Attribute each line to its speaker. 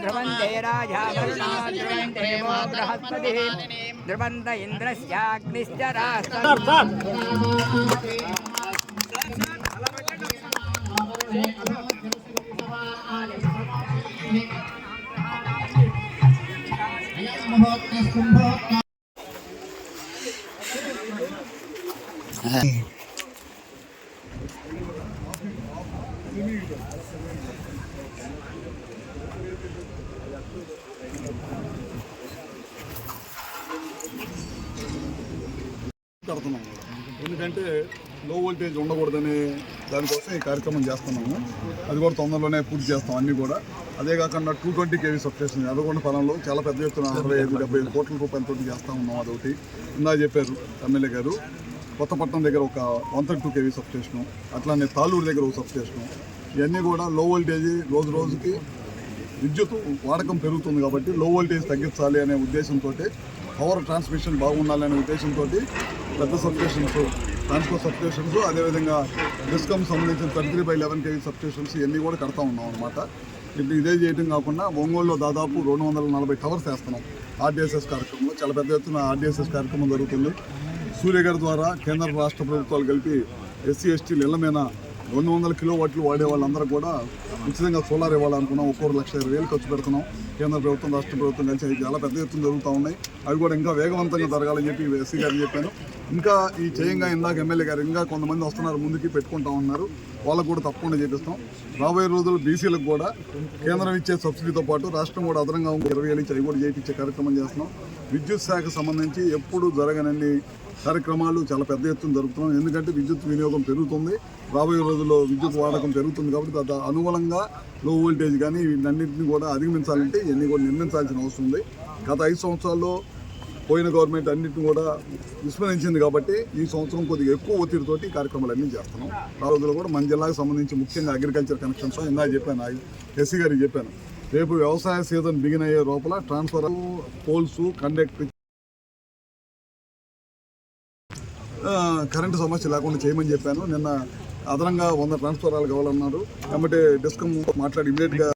Speaker 1: ध्रुवन्ते राजा वरुणा ध्रुवन्ते वो बृहस्पतिः ध्रुवन्त इन्द्रस्याग्निश्च
Speaker 2: కడుతున్నాం ఎందుకంటే లో వోల్టేజ్ ఉండకూడదనే దానికోసం ఈ కార్యక్రమం చేస్తున్నాము. అది కూడా తొందరలోనే పూర్తి చేస్తాం అన్నీ కూడా. అదే కాకుండా 220 kV సబ్స్టేషన్ ఎర్రగొండ పొలంలో చాలా పెద్ద ఎత్తున 65-70 కోట్ల రూపాయలతో చేస్తూ ఉన్నాం. అదొకటి ఇందా చెప్పారు ఎమ్మెల్యే గారు. కొత్తపట్నం దగ్గర ఒక 132 kV సబ్స్టేషను, అట్లానే తాళ్ళూరు దగ్గర ఒక సబ్స్టేషను. ఇవన్నీ కూడా లో వోల్టేజ్ రోజు రోజుకి విద్యుత్ వాడకం పెరుగుతుంది కాబట్టి లో వోల్టేజ్ తగ్గించాలి అనే ఉద్దేశంతో, పవర్ ట్రాన్స్మిషన్ బాగుండాలనే ఉద్దేశంతో పెద్ద సబ్స్టేషన్స్, ట్రాన్స్పోర్ట్ సబ్స్టేషన్స్, అదేవిధంగా డిస్కమ్ సంబంధించిన 33/11 kV సబ్స్టేషన్స్ ఇవన్నీ కూడా కడతా ఉన్నాం అనమాట. ఇప్పుడు ఇదే చేయడం కాకుండా ఒంగోలులో దాదాపు 240 టవర్స్ వేస్తున్నాం. ఆర్డీఎస్ఎస్ కార్యక్రమంలో చాలా పెద్ద ఎత్తున ఆర్డీఎస్ఎస్ కార్యక్రమం జరుగుతుంది. సూర్యగారి ద్వారా కేంద్ర రాష్ట్ర ప్రభుత్వాలు కలిపి ఎస్సీ ఎస్టీలు ఇళ్ల మీద 200 కిలోవాట్లు వాడే వాళ్ళందరూ కూడా ఉచితంగా సోలార్ ఇవ్వాలనుకున్నాం. 1,20,000 ఖర్చు పెడుతున్నాం. కేంద్ర ప్రభుత్వం రాష్ట్ర ప్రభుత్వం కలిసి చాలా పెద్ద ఎత్తున జరుగుతూ ఉన్నాయి. అవి కూడా ఇంకా వేగవంతంగా జరగాలని చెప్పి ఎస్సీ గారు చెప్పాను. ఇంకా ఈ చేయంగా ఇందాక ఎమ్మెల్యే గారు ఇంకా కొంతమంది వస్తున్నారు, ముందుకి పెట్టుకుంటా ఉన్నారు. వాళ్ళకు కూడా తప్పకుండా చేపిస్తాం. రాబోయే రోజులు బీసీలకు కూడా కేంద్రం ఇచ్చే సబ్సిడీతో పాటు రాష్ట్రం కూడా అదనంగా 20,000 ఇచ్చి అవి కూడా చేయించే కార్యక్రమం చేస్తున్నాం. విద్యుత్ శాఖకు సంబంధించి ఎప్పుడు జరగనన్ని కార్యక్రమాలు చాలా పెద్ద ఎత్తున జరుగుతున్నాం. ఎందుకంటే విద్యుత్ వినియోగం పెరుగుతుంది, రాబోయే రోజుల్లో విద్యుత్ వాడకం పెరుగుతుంది కాబట్టి అనుగుణంగా లో వోల్టేజ్ కానీ వీటన్నింటినీ కూడా అధిగమించాలంటే ఇవన్నీ కూడా నిర్మించాల్సిన అవసరం ఉంది. గత 5 సంవత్సరాల్లో పోయిన గవర్నమెంట్ అన్నింటిని కూడా విస్మరించింది కాబట్టి ఈ సంవత్సరం కొద్దిగా ఎక్కువ ఒత్తిడితోటి కార్యక్రమాలు అన్నీ చేస్తున్నాం. ఆ రోజుల్లో కూడా మన జిల్లాకు సంబంధించి ముఖ్యంగా అగ్రికల్చర్ కనెక్షన్స్ ఇందాక చెప్పాను, ఎస్సీ గారికి చెప్పాను. రేపు వ్యవసాయ సీజన్ బిగిన్ అయ్యే లోపల ట్రాన్స్ఫర్ పోల్స్, కండక్ట్, కరెంటు సమస్య లేకుండా చేయమని చెప్పాను. నిన్న అదనంగా 100 ట్రాన్స్ఫారాలు కావాలన్నారు. కాబట్టి డిస్కమ్ మాట్లాడి ఇమీడియట్గా